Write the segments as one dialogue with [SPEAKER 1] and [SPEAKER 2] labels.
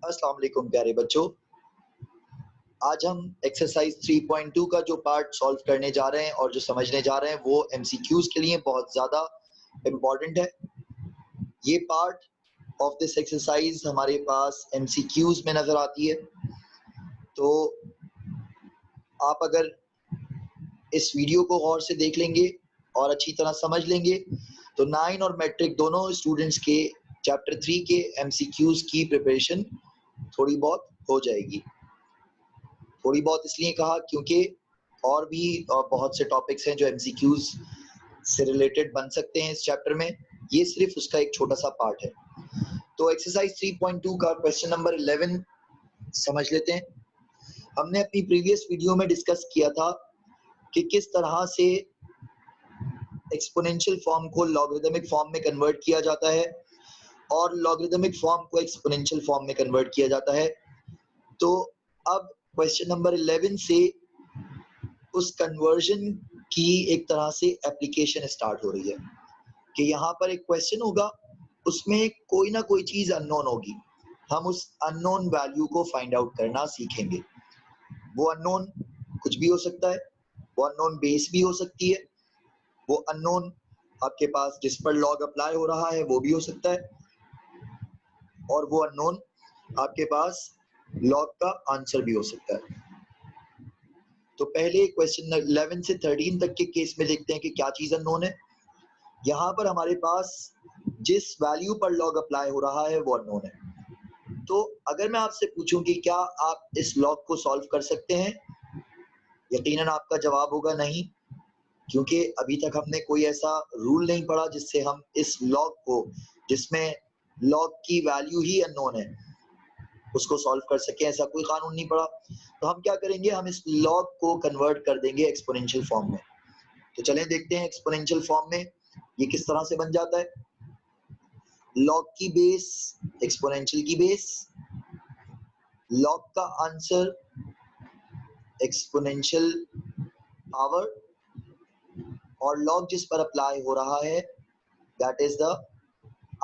[SPEAKER 1] अस्सलाम वालेकुम प्यारे बच्चों। आज हम एक्सरसाइज 3.2 का जो पार्ट सॉल्व करने जा रहे हैं और जो समझने जा रहे हैं वो एमसीक्यूज के लिए बहुत ज़्यादा इम्पोर्टेंट है। ये पार्ट ऑफ दिस एक्सरसाइज हमारे पास एमसीक्यूज में नज़र आती है। तो आप अगर इस वीडियो को गौर से देख लेंगे और अच्छी तरह समझ लेंगे तो 9 और मैट्रिक दोनों स्टूडेंट्स के चैप्टर 3 के एमसीक्यूज की प्रिपरेशन थोड़ी बहुत हो जाएगी। थोड़ी बहुत इसलिए कहा क्योंकि और भी बहुत से टॉपिक्स हैं जो एमसीक्यूज से रिलेटेड बन सकते हैं इस चैप्टर में। ये सिर्फ उसका एक छोटा सा पार्ट है। तो एक्सरसाइज 3.2 का क्वेश्चन नंबर 11 समझ लेते हैं। हमने अपनी प्रीवियस वीडियो में डिस्कस किया था कि किस तरह से एक्सपोनेंशियल फॉर्म को लॉगरिदमिक फॉर्म में कन्वर्ट किया जाता है और लॉगरिदमिक फॉर्म को एक्सपोनेंशियल फॉर्म में कन्वर्ट किया जाता है। तो अब क्वेश्चन नंबर 11 से उस कन्वर्जन की एक तरह से एप्लीकेशन स्टार्ट हो रही है कि यहाँ पर एक क्वेश्चन होगा, उसमें कोई ना कोई चीज़ अननोन होगी। हम उस अननोन वैल्यू को फाइंड आउट करना सीखेंगे। वो अननोन कुछ भी हो सकता है, वो अननोन बेस भी हो सकती है, वो अननोन आपके पास जिस पर लॉग अप्लाई हो रहा है वो भी हो सकता है, और वो अननोन आपके पास लॉग का आंसर भी हो सकता है। तो पहले क्वेश्चन 11 से 13 तक के केस में देखते हैं कि क्या चीज़ अननोन है। यहाँ पर हमारे पास जिस वैल्यू पर लॉग अप्लाई हो रहा है वो अननोन है। तो अगर मैं आपसे पूछूं कि क्या आप इस लॉग को सॉल्व कर सकते हैं, यकीनन आपका जवाब होगा नहीं, क्योंकि अभी तक हमने कोई ऐसा रूल नहीं पढ़ा जिससे हम इस लॉग को, जिसमें लॉग की वैल्यू ही अननोन है, उसको सॉल्व कर सके। ऐसा कोई कानून नहीं पड़ा। तो हम क्या करेंगे, हम इस लॉग को कन्वर्ट कर देंगे एक्सपोनेंशियल फॉर्म में। तो चलें देखते हैं एक्सपोनेंशियल फॉर्म में ये किस तरह से बन जाता है। लॉग की बेस, एक्सपोनेंशियल की बेस, लॉग का आंसर, एक्सपोनेंशियल पावर, और लॉग जिस पर अप्लाई हो रहा है that is the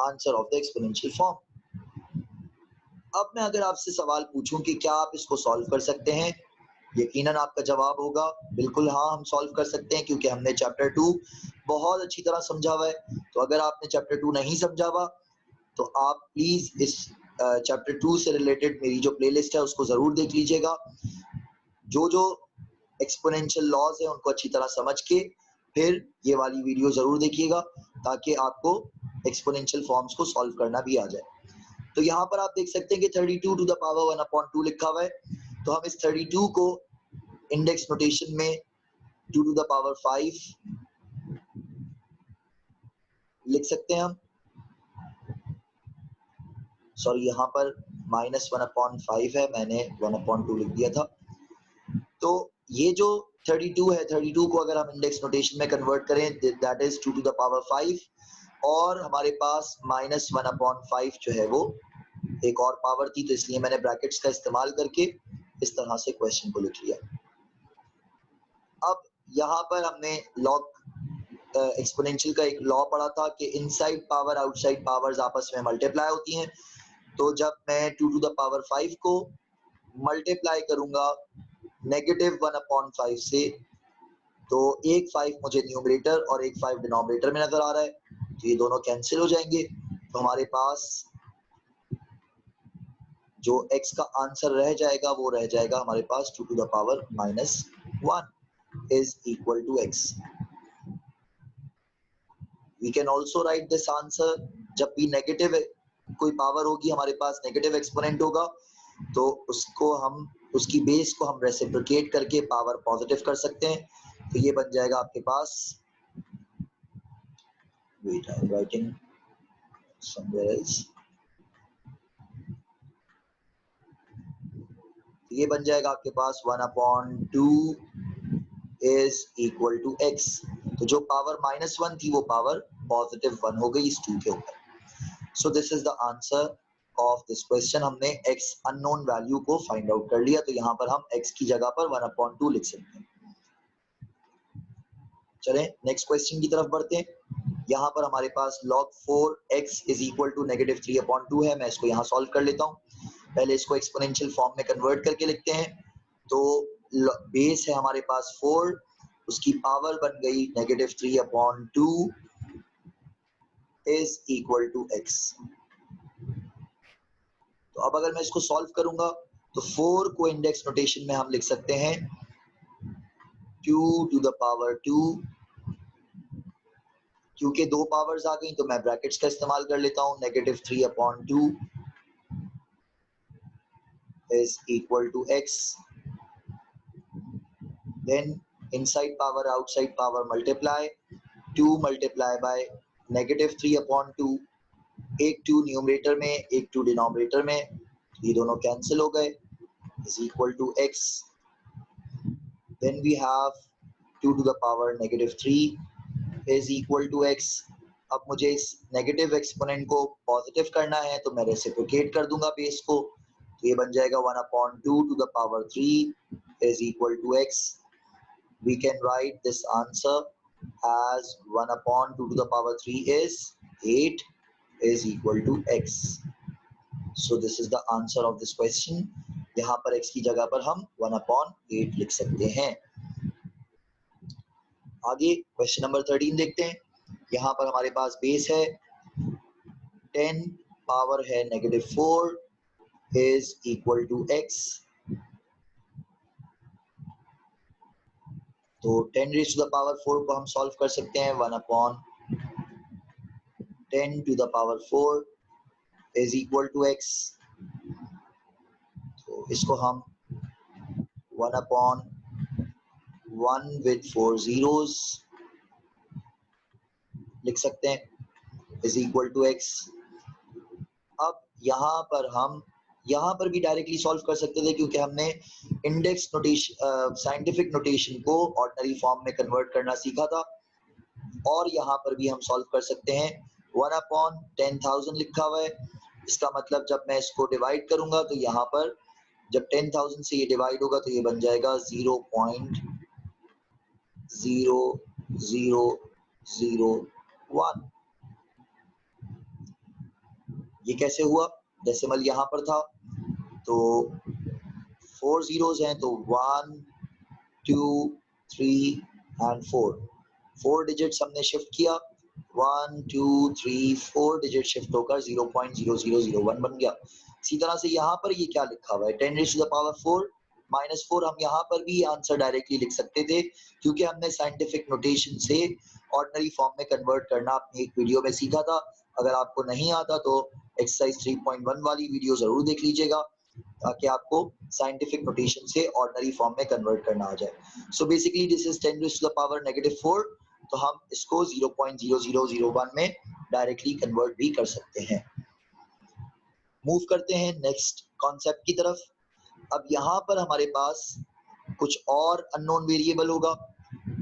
[SPEAKER 1] answer of the exponential form. अब मैं अगर आपसे सवाल पूछूं कि क्या आप इसको सॉल्व कर सकते हैं, यकीनन आपका जवाब होगा बिल्कुल हाँ, हम सॉल्व कर सकते हैं, क्योंकि हमने चैप्टर 2 बहुत अच्छी तरह समझा हुआ है। तो अगर आपने चैप्टर 2 नहीं समझा हुआ तो आप प्लीज इस चैप्टर 2 से रिलेटेड मेरी जो प्लेलिस्ट है उसको जरूर देख लीजिएगा। जो जो एक्सपोनेंशियल लॉज है उनको अच्छी तरह समझ के फिर ये वाली वीडियो जरूर देखिएगा, ताकि आपको एक्सपोनेंशियल फॉर्म्स को सॉल्व करना भी आ जाए। तो यहाँ पर आप देख सकते हैं कि 32 टू द पावर 1/2 लिखा हुआ है। तो हम इस 32 को इंडेक्स नोटेशन में 2 टू द पावर 5 लिख सकते हैं हम। सॉरी, यहाँ पर -1/5 है, मैंने 1/2 लिख दिया था। तो ये जो 32 है, 32 को अगर हम इंडेक्स नोटेशन में कन्वर्ट करें that is 2 to the power 5, और हमारे पास -1/5 जो है वो एक और पावर थी, तो इसलिए मैंने ब्रैकेट्स का इस्तेमाल करके इस तरह से क्वेश्चन को लिख लिया। अब यहाँ पर हमने लॉग एक्सपोनेंशियल का एक लॉ पढ़ा था कि इनसाइड पावर आउटसाइड पावर्स आपस में मल्टीप्लाई होती हैं। तो जब मैं 2 टू द पावर 5 को मल्टीप्लाई करूंगा -1/5 से, तो एक 5 मुझे न्यूमरेटर और एक 5 डिनोमिनेटर में नजर आ रहा है, तो ये दोनों कैंसिल हो जाएंगे। तो हमारे पास जो x का आंसर रह जाएगा वो रह जाएगा हमारे पास 2 to the power -1 is equal to x। We can also write this answer, जब भी नेगेटिव कोई पावर होगी, हमारे पास नेगेटिव एक्सपोनेंट होगा, तो उसको हम, उसकी बेस को हम रेसिप्रोकेट करके पावर पॉजिटिव कर सकते हैं। तो ये बन जाएगा आपके पास, wait I am writing somewhere else, ये बन जाएगा आपके पास 1/2 इज इक्वल टू x। तो जो पावर -1 थी वो पावर पॉजिटिव 1 हो गई इस 2 के ऊपर। So this is the answer of this question. हमने x अननोन वैल्यू को फाइंड आउट कर लिया, तो यहाँ पर हम x की जगह पर 1/2 लिख सकते हैं। चलें नेक्स्ट क्वेश्चन की तरफ बढ़ते हैं। यहाँ पर हमारे पास log 4x is equal to -3/2 है। मैं इसको यहाँ सॉल्व कर लेता हूँ। पहले इसको एक्सपोनेंशियल फॉर्म में कन्वर्ट करके लिखते हैं। तो बेस है हमारे पास 4, उसकी पावर बन गई -3/2 इज इक्वल टू x। तो अब अगर मैं इसको सॉल्व करूंगा तो 4 को इंडेक्स नोटेशन में हम लिख सकते हैं 2⁴, क्योंकि दो पावर्स आ गई तो मैं ब्रैकेट्स का इस्तेमाल कर लेता हूं। -3/2 is equal to x, then inside power outside power multiply, 2 multiply by -3/2, एक 2 न्यूमरेटर में एक 2 डिनोमिनेटर में, ये दोनों कैंसिल हो गए, is equal to x, then we have 2⁻³ is equal to x। अब मुझे इस नेगेटिव एक्सपोनेंट को पॉजिटिव करना है तो मैं रेसिप्रोकेट कर दूंगा बेस को, तो ये बन जाएगा 1/2⁵ is equal to x। We can write this answer as 1/2³ is 8 is equal to x। So this is the answer of this question। यहाँ पर x की जगह पर हम 1/8 लिख सकते हैं। आगे क्वेश्चन नंबर 13 देखते हैं। यहाँ पर हमारे पास बेस है 10, पावर है -4 is equal to x। तो 10⁻⁴ को हम सॉल्व कर सकते हैं 1/10⁴ is equal to x। तो इसको हम 1/1 with 4 zeros लिख सकते हैं is equal to x। अब यहाँ पर भी डायरेक्टली सॉल्व कर सकते थे क्योंकि हमने इंडेक्स नोटेशन साइंटिफिक नोटेशन को ऑर्डिनरी फॉर्म में कन्वर्ट करना सीखा था, और यहाँ पर भी हम सॉल्व कर सकते हैं 1/10,000 लिखा हुआ है। इसका मतलब जब मैं इसको डिवाइड करूंगा तो यहाँ पर जब 10,000 से ये डिवाइड होगा तो ये बन जाएगा 0.0001। ये कैसे हुआ? डेसिमल यहाँ पर था तो 4 zeros हैं तो 1 2 3 and 4 डिजिट्स हमने शिफ्ट किया, 1 2 3 4 डिजिट शिफ्ट होकर 0.0001 बन गया। इसी तरह से यहाँ पर ये क्या लिखा हुआ है 10⁻⁴ -4, हम यहाँ पर भी आंसर डायरेक्टली लिख सकते थे क्योंकि हमने साइंटिफिक नोटेशन से ऑर्डिनरी फॉर्म में कन्वर्ट करना अपनी एक वीडियो में सीखा था। अगर आपको नहीं आता तो एक्सरसाइज 3.1 वाली वीडियो जरूर देख लीजिएगा ताकि आपको साइंटिफिक नोटेशन से ऑर्डिनरी फॉर्म में कन्वर्ट करना आ जाए। सो बेसिकली दिस इज 10⁻⁻⁴, तो हम इसको 0.0001 में डायरेक्टली कन्वर्ट भी कर सकते हैं। मूव करते हैं नेक्स्ट कॉन्सेप्ट की तरफ। अब यहाँ पर हमारे पास कुछ और अननोन वेरिएबल होगा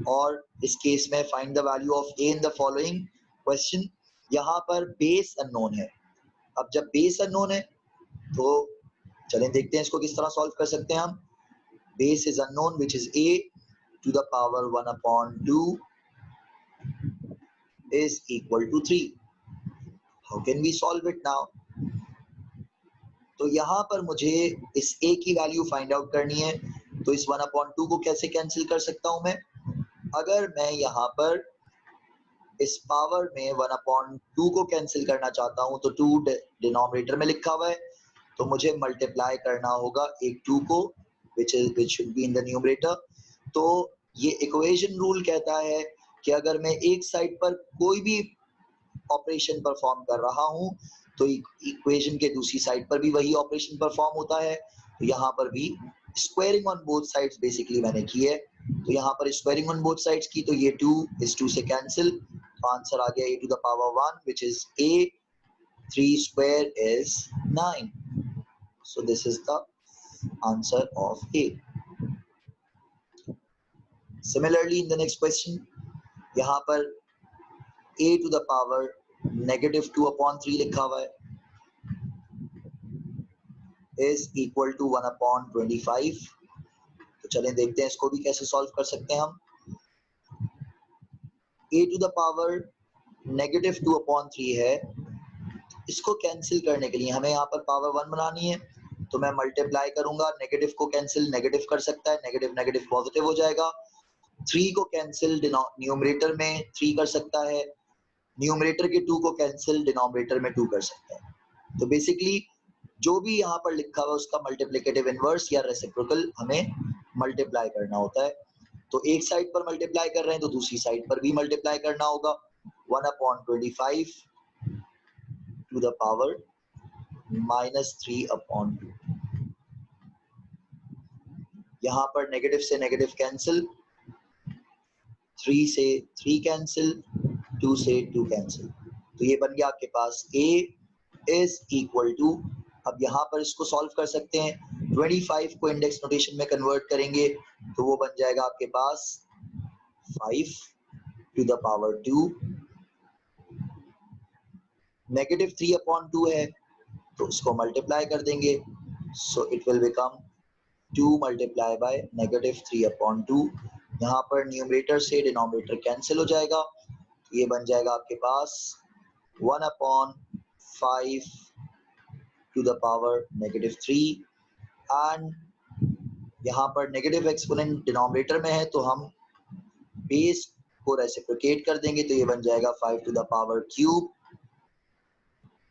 [SPEAKER 1] और इस केस में find the value of a in the following question. यहाँ पर बेस अननोन है। अब जब बेस अननोन है तो चलें देखते हैं इसको किस तरह सॉल्व कर सकते हैं हम। Base is unknown which is a⁻1/2 is equal to 3। How can we solve it now? तो यहाँ पर मुझे इस a की वैल्यू फाइंड आउट करनी है, तो इस 1/2 को कैसे कैंसिल कर सकता हूँ मैं? अगर मैं यहाँ पर इस पावर में 1/2 को कैंसिल करना चाहता हूँ तो 2 डिनोमिनेटर में लिखा हुआ है, तो मुझे मल्टीप्लाई करना होगा एक 2 को which should be in the numerator। तो ये इक्वेशन रूल कहता है कि अगर मैं एक साइड पर कोई भी ऑपरेशन परफॉर्म कर रहा हूँ तो इक्वेशन के दूसरी साइड पर भी वही ऑपरेशन परफॉर्म होता है। तो यहाँ पर भी squaring on both sides basically मैंने की है, तो यहाँ पर स्क्वायरिंग ऑन बोथ साइड्स की तो ये 2 इस 2 से कैंसिल, तो आंसर आ गया a⁻1 which is a, 3 square is 9। So this is the answer of a। Similarly in the next question, यहाँ पर a⁻⁻2/3 लिखा हुआ है is equal to 1/25। तो चलें देखते हैं इसको भी कैसे सॉल्व कर सकते हैं हम। a⁻⁻2/3 है, इसको कैंसिल करने के लिए हमें यहाँ पर पावर 1 बनानी है, तो मैं मल्टीप्लाई करूंगा, नेगेटिव को कैंसिल नेगेटिव कर सकता है, नेगेटिव नेगेटिव पॉजिटिव हो जाएगा। 3 को कैंसिल न्यूमरेटर में 3 कर सकता है, न्यूमरेटर के 2 को कैंसिल डिनोमिनेटर में 2 कर सकता है। तो बेसिकली जो भी यहाँ पर लिखा हुआ है उसका मल्टीप्लिकेटिव इनवर्स या रेसिप्रोकल हमें मल्टीप्लाई करना होता है। तो एक साइड पर मल्टीप्लाई कर रहे हैं तो दूसरी साइड पर भी मल्टीप्लाई करना होगा। 1/25 टू द पावर -3/2। यहाँ पर नेगेटिव से नेगेटिव कैंसिल, 3 से 3 कैंसिल, 2 से 2 कैंसिल। तो ये बन गया आपके पास a इज इक्वल टू, अब यहाँ पर इसको सॉल्व कर सकते हैं, 25 को इंडेक्स नोटेशन में कन्वर्ट करेंगे तो वो बन जाएगा आपके पास 5 टू द पावर 2, नेगेटिव 3/2 है तो उसको मल्टीप्लाई कर देंगे, so it will become 2 multiply by negative 3/2। यहाँ पर न्यूमरेटर से डिनोमिनेटर कैंसिल हो जाएगा, ये बन जाएगा आपके पास 1/5 टू द पावर -3 एंड यहाँ पर नेगेटिव एक्सपोनेंट डिनोमिनेटर में है तो हम बेस को रेसिप्रोकेट कर देंगे तो ये बन जाएगा 5 to the power cube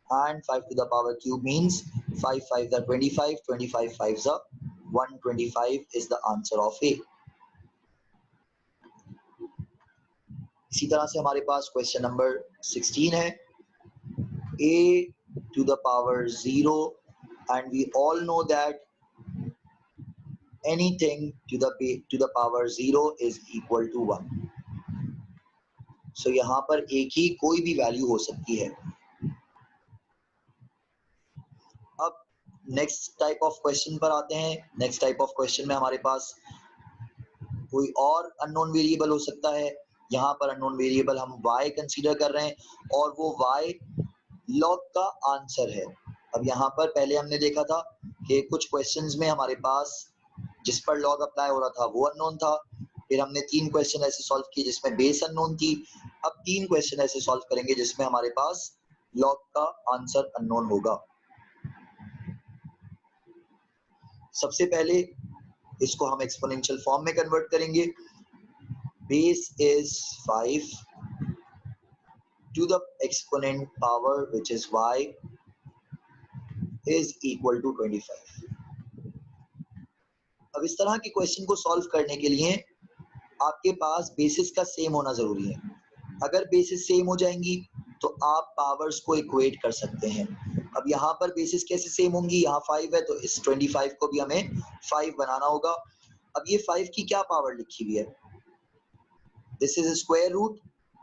[SPEAKER 1] and 5 to the power cube means 5 5s are 25, 25 5s are 125 is the answer of A। इसी तरह से हमारे पास क्वेश्चन नंबर 16 है, A to the power 0 and we all know that anything to the power 0 is equal to 1। so यहाँ पर A की कोई भी वैल्यू हो सकती है। अब नेक्स्ट टाइप ऑफ क्वेश्चन पर आते हैं। नेक्स्ट टाइप ऑफ क्वेश्चन में हमारे पास कोई और अननोन वेरिएबल हो सकता है। यहाँ पर अननोन वेरिएबल हम y कंसीडर कर रहे हैं और वो y लॉग का आंसर है। अब यहाँ पर पहले हमने देखा था कि कुछ क्वेश्चंस में हमारे पास जिस पर लॉग अप्लाई हो रहा था वो अननोन था, फिर हमने 3 क्वेश्चन ऐसे सॉल्व किए जिसमें बेस अननोन थी। अब 3 क्वेश्चन ऐसे सॉल्व करेंगे जिसमें हमारे पास लॉग का आंसर अननोन होगा। सबसे पहले इसको हम एक्सपोनेंशियल फॉर्म में कन्वर्ट करेंगे। Base is 5 to the exponent power which is y is equal to 25। अब इस तरह के क्वेश्चन को सॉल्व करने के लिए आपके पास बेसिस का सेम होना जरूरी है। अगर बेसिस सेम हो जाएंगी तो आप पावर्स को इक्वेट कर सकते हैं। अब यहाँ पर बेसिस कैसे सेम होंगी, यहाँ 5 है तो इस 25 को भी हमें 5 बनाना होगा। अब ये 5 की क्या पावर लिखी हुई है, this is square root.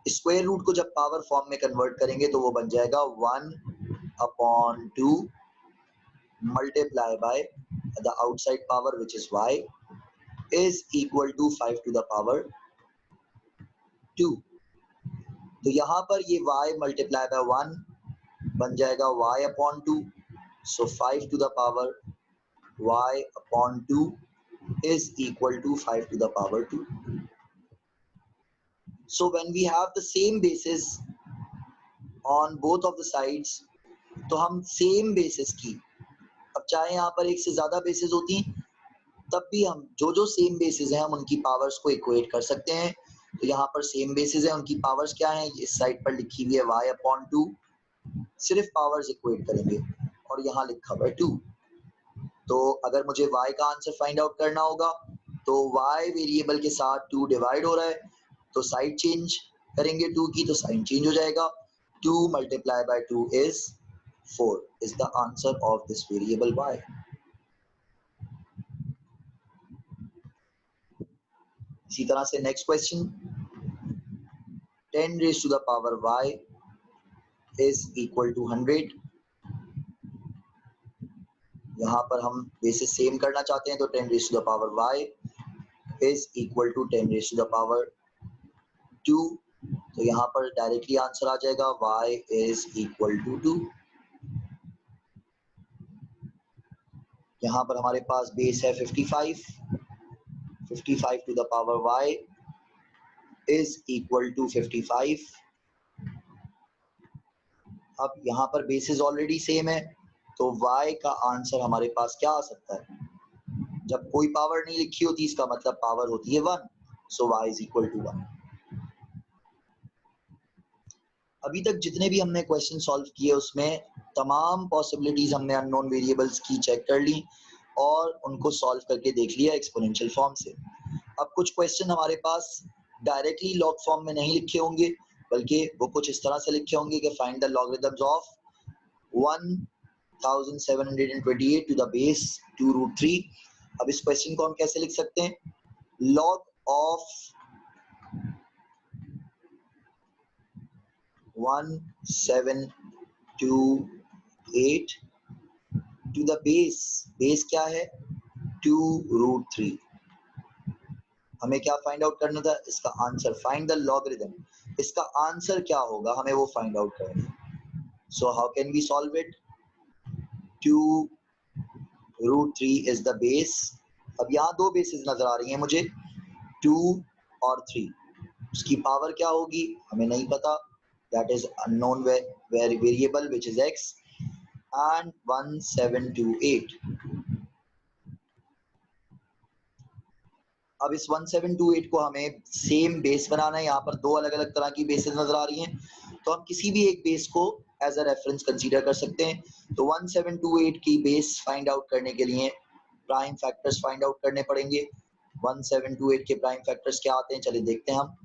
[SPEAKER 1] Square root को जब पावर फॉर्म में कन्वर्ट करेंगे तो वो बन जाएगा 1/2 multiply by the outside power which is y is equal to 5 to the power 2। तो यहाँ पर ये y मल्टीप्लाई बाय 1 बन जाएगा y/2, so 5 to the power y/2 is equal to 5 to the power 2। So when we have the same basis on both of the sides, तो हम same basis की, अब चाहे यहाँ पर एक से ज्यादा बेसिस होती तब भी हम जो सेम बेसिस हैं हम उनकी पावर्स को इक्वेट कर सकते हैं। तो यहाँ पर सेम बेसिस है, उनकी पावर्स क्या है, इस साइड पर लिखी हुई है y/2, सिर्फ पावर्स इक्वेट करेंगे और यहाँ लिखा हुआ है 2। तो अगर मुझे y का आंसर फाइंड आउट करना होगा तो y वेरिएबल के साथ 2 डिवाइड हो रहा है तो साइड चेंज करेंगे 2 की तो साइन चेंज हो जाएगा। 2 multiply by 2 is 4 is the answer of this variable y। इसी तरह से next question, 10 raise to the power y is equal to 100। यहाँ पर हम बेसिस सेम करना चाहते हैं तो 10 raise to the power y is equal to 10 raise to the power 2। तो यहाँ पर डायरेक्टली आंसर आ जाएगा y इज इक्वल टू 2। यहाँ पर हमारे पास बेस है 55, 55 to the power y is equal to 55। अब यहाँ पर बेसिस ऑलरेडी सेम है तो y का आंसर हमारे पास क्या आ सकता है? जब कोई पावर नहीं लिखी होती इसका मतलब पावर होती है 1, सो y इज इक्वल टू 1। अभी तक जितने भी हमने क्वेश्चन सॉल्व किए उसमें तमाम पॉसिबिलिटीज हमने अननोन वेरिएबल्स की चेक कर ली और उनको सॉल्व करके देख लिया एक्सपोनेंशियल फॉर्म से। अब कुछ क्वेश्चन हमारे पास डायरेक्टली लॉग फॉर्म में नहीं लिखे होंगे, बल्कि वो कुछ इस तरह से लिखे होंगे कि find the logarithms of 1728 to the base 2√3। अब इस क्वेश्चन को हम कैसे लिख सकते हैं? Log of 1728 to the base क्या है? 2√3। हमें क्या फाइंड आउट करना था? इसका आंसर। फाइंड द लॉगरिथम, इसका आंसर क्या होगा हमें वो फाइंड आउट करना है। So how can we solve it? 2√3 is the base. अब यहाँ दो बेसिस नजर आ रही हैं मुझे, 2 और 3। उसकी पावर क्या होगी हमें नहीं पता, that is unknown variable which is x and 1728। अब इस 1728 को हमें सेम बेस बनाना है। यहाँ पर दो अलग अलग तरह की बेसेस नजर आ रही हैं, तो हम किसी भी एक बेस को एज अ रेफरेंस कंसीडर कर सकते हैं। तो 1728 की बेस फाइंड आउट करने के लिए प्राइम फैक्टर्स फाइंड आउट करने पड़ेंगे। 1728 के प्राइम फैक्टर्स क्या आते हैं चलिए देखते हैं हम।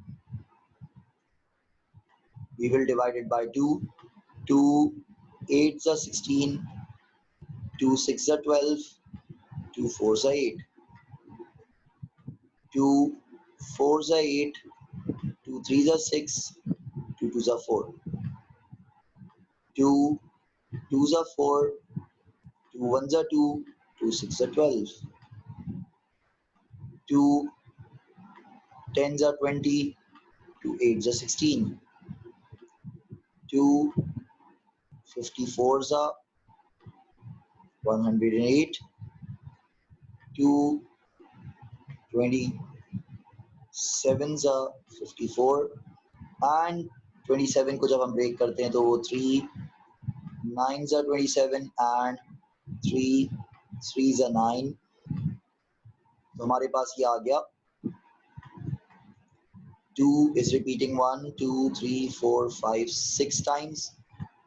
[SPEAKER 1] We will divide it by 2. 2 8s are 16, 2 6s are 12, 2 4s are 8, 2 4s are 8, 2 3s are 6, 2 2s are 4, 2 2s are 4, 2 1s are 2, 2 6s are 12, 2 10s are 20, 2 8s are 16, 2 54s are 108, 2 27s are 54 and 27 को जब हम break करते हैं तो वो 3 9s are 27 and 3 3s are 9। तो हमारे पास ये आ गया 2 is repeating 1 2 3 4 5 6 times,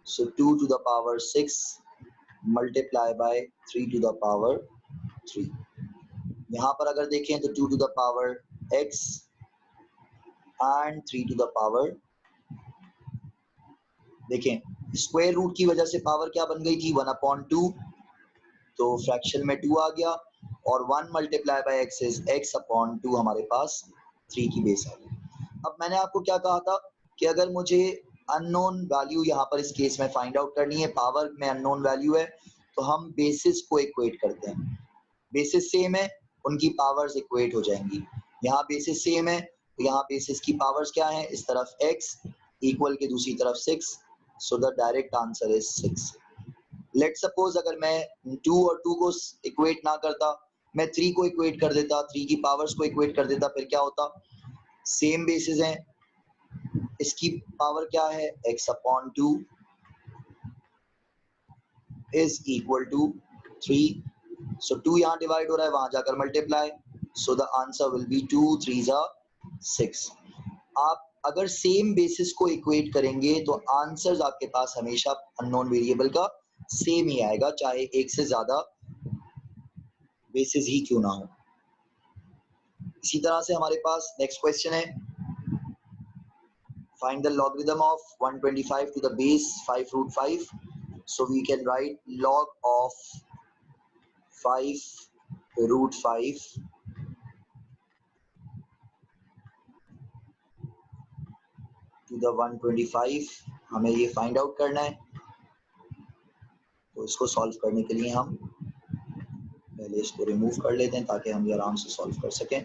[SPEAKER 1] so 2 to the power 6 multiply by 3 to the power 3। यहाँ पर अगर देखें तो 2 to the power x and 3 to the power, देखें स्क्वायर रूट की वजह से पावर क्या बन गई थी 1/2, तो फ्रैक्शन में 2 आ गया और 1 multiply by x is x/2 हमारे पास 3 की बेस आ गई। अब मैंने आपको क्या कहा था कि अगर मुझे अननोन वैल्यू यहाँ पर इस केस में फाइंड आउट करनी है, पावर में अननोन वैल्यू है, तो हम बेसिस को इक्वेट करते हैं। बेसिस सेम है, उनकी पावर्स इक्वेट हो जाएंगी। यहाँ बेसिस सेम है तो यहाँ बेसिस की पावर्स क्या है, इस तरफ x इक्वल के दूसरी तरफ 6, so the direct answer is 6। Let suppose अगर मैं 2 और 2 को इक्वेट ना करता, मैं 3 को इक्वेट कर देता, 3 की पावर्स को इक्वेट कर देता, फिर क्या होता? सेम बेसिस हैं, इसकी पावर क्या है x/2 इज इक्वल टू 3, सो 2 यहाँ डिवाइड हो रहा है, वहां जाकर multiply, so the answer will be 2 3s are 6। आप अगर सेम बेसिस को इक्वेट करेंगे तो आंसर्स आपके पास हमेशा अननोन वेरिएबल का सेम ही आएगा, चाहे एक से ज्यादा बेसिस ही क्यों ना हो। इसी तरह से हमारे पास नेक्स्ट क्वेश्चन है, find the logarithm of 125 to the base 5√5. So we can write log of 5√5 to the 125। हमें ये फाइंड आउट करना है, तो इसको सॉल्व करने के लिए हम पहले इसको रिमूव कर लेते हैं ताकि हम ये आराम से सॉल्व कर सकें।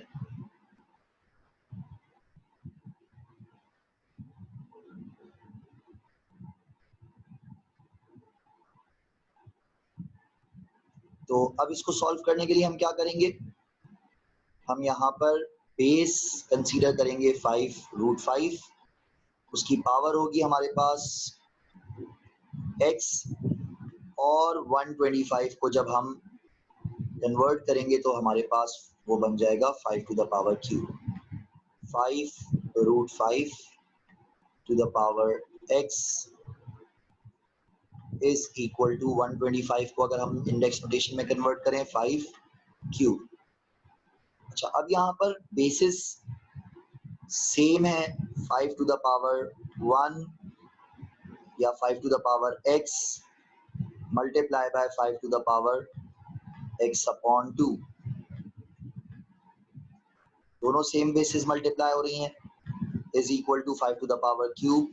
[SPEAKER 1] तो अब इसको सॉल्व करने के लिए हम क्या करेंगे, हम यहाँ पर बेस कंसीडर करेंगे 5√5, उसकी पावर होगी हमारे पास x और 125 को जब हम कन्वर्ट करेंगे तो हमारे पास वो बन जाएगा 5 to the power cube, 5√5 to the power x is equal to 125 को अगर हम इंडेक्स नोटेशन में कन्वर्ट करें 5 क्यूब। अच्छा, अब यहाँ पर बेसिस सेम है, 5 टू द पावर 1 या 5 to the power x multiply by 5 to the power x upon 2, दोनों सेम बेसिस मल्टीप्लाई हो रही हैं, is equal to 5 to the power cube.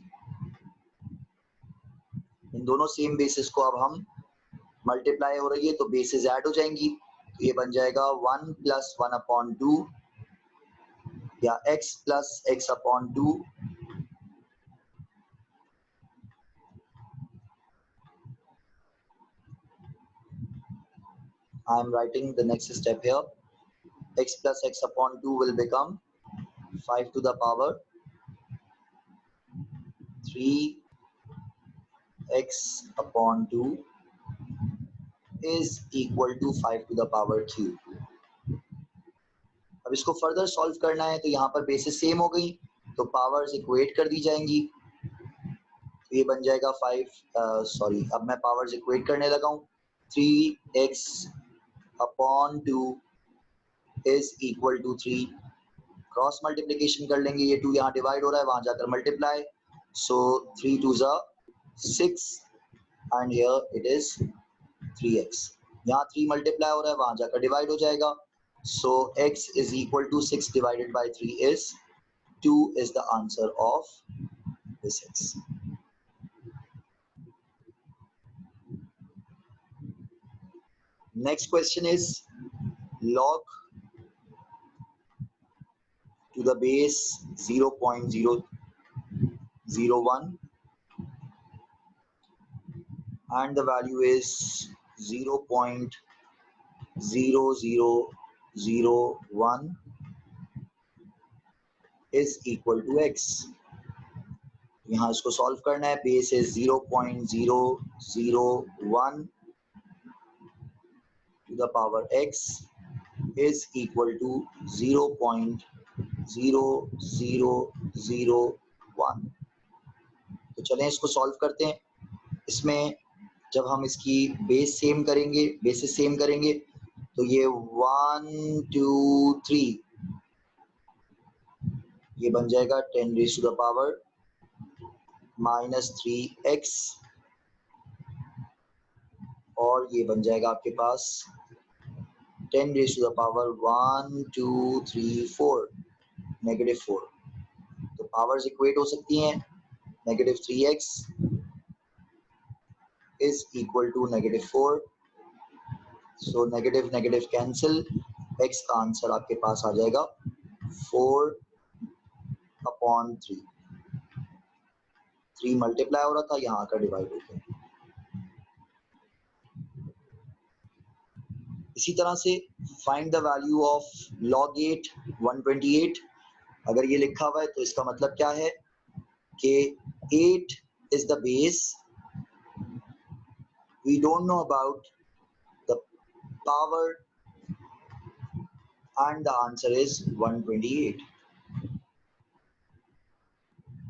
[SPEAKER 1] इन दोनों सेम बेसिस को अब हम मल्टीप्लाई हो रही है तो बेसिस ऐड हो जाएंगी, तो ये बन जाएगा 1 प्लस 1 अपॉन 2 या x plus x upon 2 I am writing the next step here. X plus x upon 2 will become 5 to the power 3x upon 2 is equal to 5 to the power q. अब इसको further solve करना है तो यहाँ पर basis same हो गई तो पावर्स इक्वेट कर दी जाएंगी, तो ये बन जाएगा 5 अब मैं पावर्स इक्वेट करने लगा हूँ, 3x upon 2 is equal to 3, cross multiplication कर लेंगे, ये 2 यहाँ डिवाइड हो रहा है वहां जाकर multiply, so 3 2 6 and here it is 3x, यहाँ 3 मल्टीप्लाई हो रहा है वहां जाकर डिवाइड हो जाएगा, so x is equal to 6 divided by 3 is 2 is the answer of this x. Next question is log to the base 0.001 and the value is 0.0001 is equal to x. यहाँ इसको solve करना है, base is 0.001 to the power x is equal to 0.0001. तो चलें इसको solve करते हैं। इसमें जब हम इसकी बेस सेम करेंगे, बेसिस सेम करेंगे तो ये 1 2 3 ये बन जाएगा 10 raise to the power -3x और ये बन जाएगा आपके पास 10 रेज़ टू द पावर 1 2 3 4 -4। तो पावर्स इक्वेट हो सकती हैं, -3x is equal to -4, so negative negative cancel, x का आंसर आपके पास आ जाएगा 4/3, 3 मल्टीप्लाई हो रहा था यहाँ आकर डिवाइड हो गया। इसी तरह से find the value of log 8 128, अगर ये लिखा हुआ है तो इसका मतलब क्या है कि 8 is the base, we don't know about the power and the answer is 128.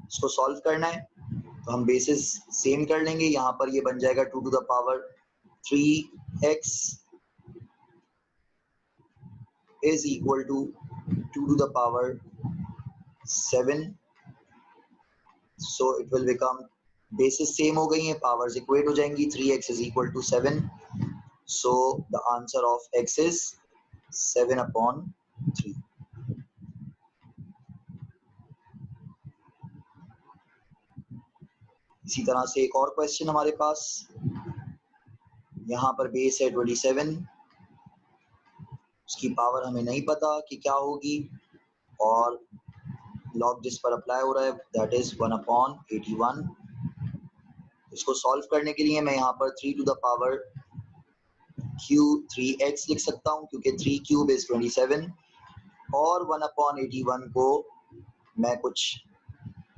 [SPEAKER 1] इसको सॉल्व करना है तो हम बेसिस सेम कर लेंगे, यहाँ पर ये बन जाएगा 2 to the power 3x is equal to 2 to the power 7, so it will become, basis same हो गई हैं, पावर्स इक्वेट हो जाएंगी, 3x is equal to 7, so the answer of x is 7/3. इसी तरह से एक और क्वेश्चन हमारे पास, यहाँ पर बेस है 27, उसकी पावर हमें नहीं पता कि क्या होगी और लॉग जिस पर अप्लाई हो रहा है दैट इज 1/81। इसको सॉल्व करने के लिए मैं यहाँ पर 3 to the power q 3x लिख सकता हूँ क्योंकि 3 क्यूब इज 27 और 1/81 को मैं कुछ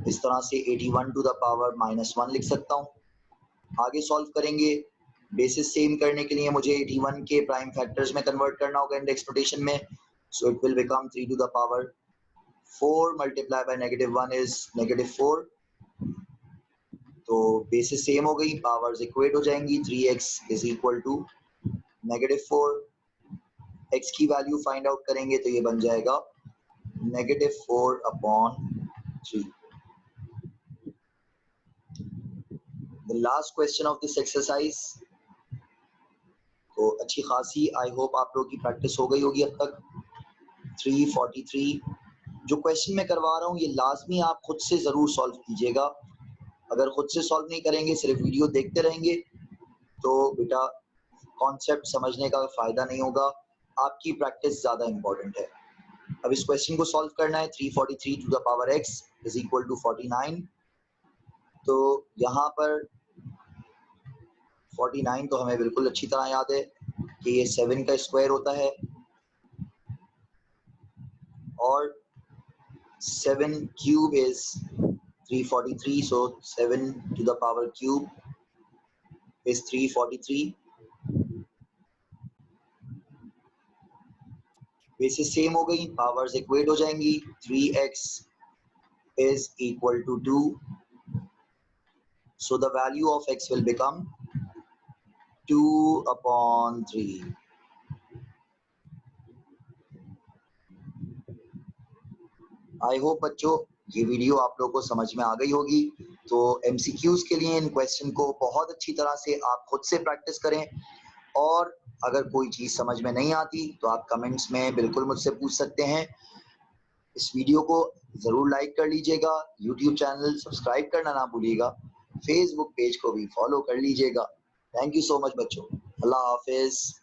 [SPEAKER 1] इस तरह से 81 टू द पावर -1 लिख सकता हूँ। आगे सॉल्व करेंगे बेसिस सेम करने के लिए मुझे 81 के प्राइम फैक्टर्स में कन्वर्ट करना होगा इंडेक्स नोटेशन में, so it will become 3 to the power 4 multiplied by -1 is -4। तो बेसिस सेम हो गई, पावर्स इक्वेट हो जाएंगी, 3x is equal to -4। x की वैल्यू फाइंड आउट करेंगे तो ये बन जाएगा -4/3। The last question of this exercise। तो अच्छी खासी आई होप आप लोगों की प्रैक्टिस हो गई होगी अब तक। 343 जो क्वेश्चन मैं करवा रहा हूँ ये लाजमी आप खुद से ज़रूर सॉल्व कीजिएगा। अगर खुद से सॉल्व नहीं करेंगे, सिर्फ वीडियो देखते रहेंगे, तो बेटा कॉन्सेप्ट समझने का फ़ायदा नहीं होगा। आपकी प्रैक्टिस ज़्यादा इम्पोर्टेंट है। अब इस क्वेश्चन को सॉल्व करना है। 343 to the power x is equal to 49। तो यहाँ पर 49 तो हमें बिल्कुल अच्छी तरह याद है कि ये 7 का स्क्वायर होता है, और 7 cube is 343, so 7 to the power cube is 343। Basis same हो गई, पावर्स इक्वेट हो जाएंगी, 3x is equal to 2, so the value of x will become 2/3। I hope बच्चों ये वीडियो आप लोगों को समझ में आ गई होगी। तो MCQs के लिए इन क्वेश्चन को बहुत अच्छी तरह से आप खुद से प्रैक्टिस करें, और अगर कोई चीज़ समझ में नहीं आती तो आप कमेंट्स में बिल्कुल मुझसे पूछ सकते हैं। इस वीडियो को ज़रूर लाइक कर लीजिएगा, यूट्यूब चैनल सब्सक्राइब करना ना भूलिएगा, फेसबुक पेज को भी फॉलो कर लीजिएगा। थैंक यू सो मच बच्चों, अल्लाह हाफिज़।